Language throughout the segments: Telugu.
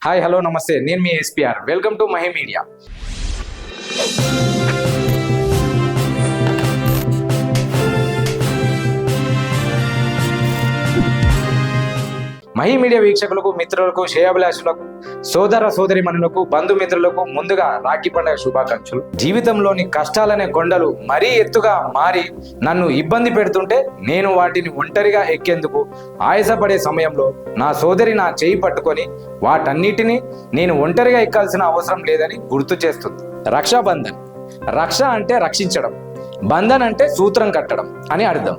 హాయ్ హలో నమస్తే, నేను మీ SPR. Welcome to Mahi media. Mahi media వీక్షకులకు, మిత్రులకు, శ్రేయాభిలాషులకు, సోదర సోదరిమణులకు, బంధుమిత్రులకు ముందుగా రాఖీ పండుగ శుభాకాంక్షలు. జీవితంలోని కష్టాలనే కొండలు మరీ ఎత్తుగా మారి నన్ను ఇబ్బంది పెడుతుంటే నేను వాటిని ఒంటరిగా ఎక్కేందుకు ఆయాసపడే సమయంలో నా సోదరి నా చేయి పట్టుకొని వాటన్నిటినీ నేను ఒంటరిగా ఎక్కాల్సిన అవసరం లేదని గుర్తు చేస్తుంది. రక్షాబంధన్. రక్ష అంటే రక్షించడం, బంధన్ అంటే సూత్రం కట్టడం అని అర్థం.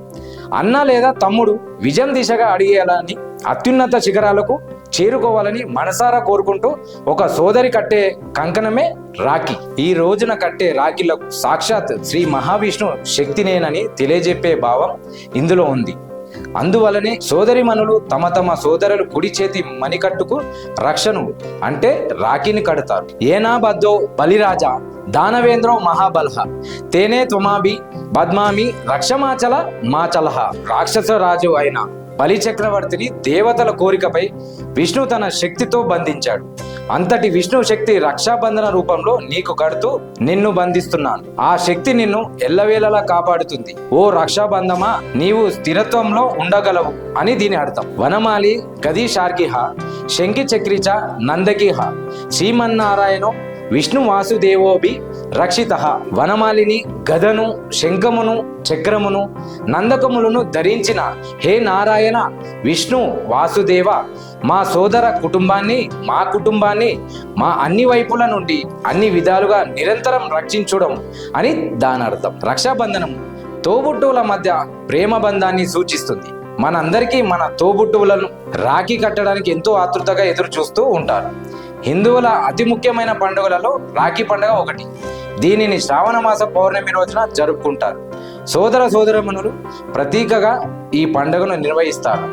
అన్న లేదా తమ్ముడు విజయం దిశగా అడిగేయాలని, అత్యున్నత శిఖరాలకు చేరుకోవాలని మనసారా కోరుకుంటూ ఒక సోదరి కట్టే కంకణమే రాఖీ. ఈ రోజున కట్టే రాఖీలకు సాక్షాత్ శ్రీ మహావిష్ణు శక్తినేనని తెలియజెప్పే భావం ఇందులో ఉంది. అందువలనే సోదరిమణులు తమ తమ సోదరులు కుడి చేతి మణికట్టుకు రక్షను అంటే రాఖీని కడతారు. ఏనా బద్దో బలిరాజా దానవేంద్రో మహాబలహ తేనే త్వమాభి పద్మామి రక్షమాచల మాచలహ. రాక్షస రాజు అయిన బలి చక్రవర్తిని దేవతల కోరికపై విష్ణు తన శక్తితో బంధించాడు. అంతటి విష్ణు శక్తి రక్షాబంధన రూపంలో నీకు కడుతూ నిన్ను బంధిస్తున్నాను. ఆ శక్తి నిన్ను ఎల్లవేళలా కాపాడుతుంది. ఓ రక్షాబంధమా, నీవు స్థిరత్వంలో ఉండగలవు అని దీని అర్థం. వనమాలి గది శార్కిహ శంకి చక్రిచ నందకిహ శ్రీమన్నారాయణో విష్ణు వాసుదేవోభి రక్షిత. వనమాలిని గదను, శంఖమును, చక్రమును, నందకములను ధరించిన హే నారాయణ విష్ణు వాసుదేవ, మా సోదర కుటుంబాన్ని, మా కుటుంబాన్ని మా అన్ని వైపుల నుండి అన్ని విధాలుగా నిరంతరం రక్షించడం అని దాని అర్థం. రక్షాబంధనం తోబుట్టువుల మధ్య ప్రేమ బంధాన్ని సూచిస్తుంది. మనందరికీ మన తోబుట్టువులను రాఖీ కట్టడానికి ఎంతో ఆతృతగా ఎదురు చూస్తూ ఉంటారు. హిందువుల అతి ముఖ్యమైన పండుగలలో రాఖీ పండుగ ఒకటి. దీనిని శ్రావణ మాస పౌర్ణమి రోజున జరుపుకుంటారు. సోదర సోదరమణులు ప్రతీకగా ఈ పండుగను నిర్వహిస్తారు.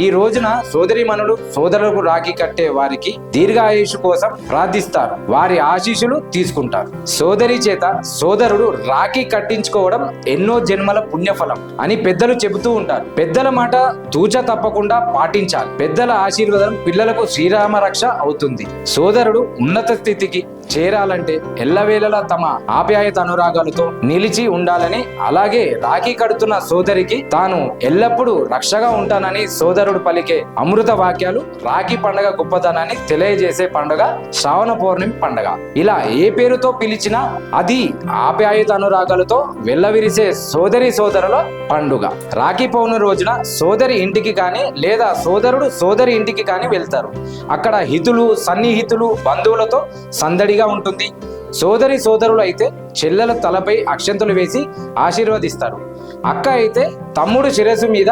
ఈ రోజున సోదరిమణులు సోదరులకు రాఖీ కట్టే వారికి దీర్ఘాయుషు కోసం ప్రార్థిస్తారు. వారి ఆశీస్సులు తీసుకుంటారు. సోదరి చేత సోదరుడు రాఖీ కట్టించుకోవడం ఎన్నో జన్మల పుణ్యఫలం అని పెద్దలు చెబుతూ ఉంటారు. పెద్దల మాట తూచ తప్పకుండా పాటించాలి. పెద్దల ఆశీర్వాదం పిల్లలకు శ్రీరామ రక్ష అవుతుంది. సోదరుడు ఉన్నత స్థితికి చేరాలంటే ఎల్లవేళలా తమ ఆప్యాయత అనురాగాలతో నిలిచి ఉండాలని, అలాగే రాఖీ కడుతున్న సోదరికి తాను ఎల్లప్పుడూ రక్షగా ఉంటానని సోదరుడు పలికే అమృత వాక్యాలు రాఖీ పండుగ గొప్పతనాన్ని తెలియజేసే పండుగ శ్రావణ పౌర్ణమి పండుగ. ఇలా ఏ పేరుతో పిలిచినా అది ఆప్యాయత అనురాగాలతో వెల్లవిరిసే సోదరి సోదరుల పండుగ. రాఖీ పౌర్ణమి రోజున సోదరి ఇంటికి కానీ లేదా సోదరుడు సోదరి ఇంటికి కానీ వెళ్తారు. అక్కడ హితులు, సన్నిహితులు, బంధువులతో సందడిగా ఉంటుంది. సోదరి సోదరులు అయితే చెల్లెల తలపై అక్షంతలు వేసి ఆశీర్వదిస్తారు. అక్క అయితే తమ్ముడు శిరస్సు మీద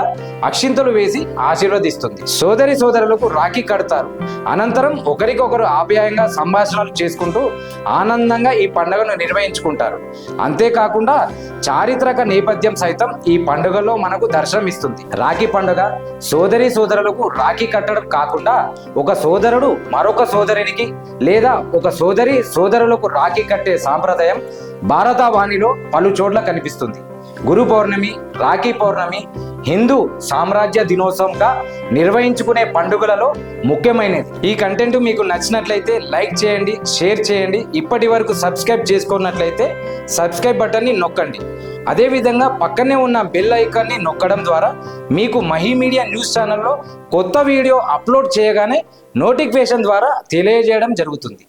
అక్షింతలు వేసి ఆశీర్వదిస్తుంది. సోదరి సోదరులకు రాఖీ కడతారు. అనంతరం ఒకరికొకరు ఆప్యాయంగా సంభాషణలు చేసుకుంటూ ఆనందంగా ఈ పండుగను నిర్వహించుకుంటారు. అంతేకాకుండా చారిత్రక నేపథ్యం సైతం ఈ పండుగలో మనకు దర్శనమిస్తుంది. రాఖీ పండుగ సోదరి సోదరులకు రాఖీ కట్టడం కాకుండా ఒక సోదరుడు మరొక సోదరునికి లేదా ఒక సోదరి సోదరులకు రాఖీ కట్టే సాంప్రదాయం భారతవాణిలో పలు చోట్ల కనిపిస్తుంది. గురు పౌర్ణమి, రాఖీ పౌర్ణమి హిందూ సామ్రాజ్య దినోత్సవంగా నిర్వహించుకునే పండుగలలో ముఖ్యమైనది. ఈ కంటెంట్ మీకు నచ్చినట్లయితే లైక్ చేయండి, షేర్ చేయండి. ఇప్పటి వరకు సబ్స్క్రైబ్ చేసుకున్నట్లయితే సబ్స్క్రైబ్ బటన్ని నొక్కండి. అదేవిధంగా పక్కనే ఉన్న బెల్ ఐకాన్ని నొక్కడం ద్వారా మీకు మహి మీడియా న్యూస్ ఛానల్లో కొత్త వీడియో అప్లోడ్ చేయగానే నోటిఫికేషన్ ద్వారా తెలియజేయడం జరుగుతుంది.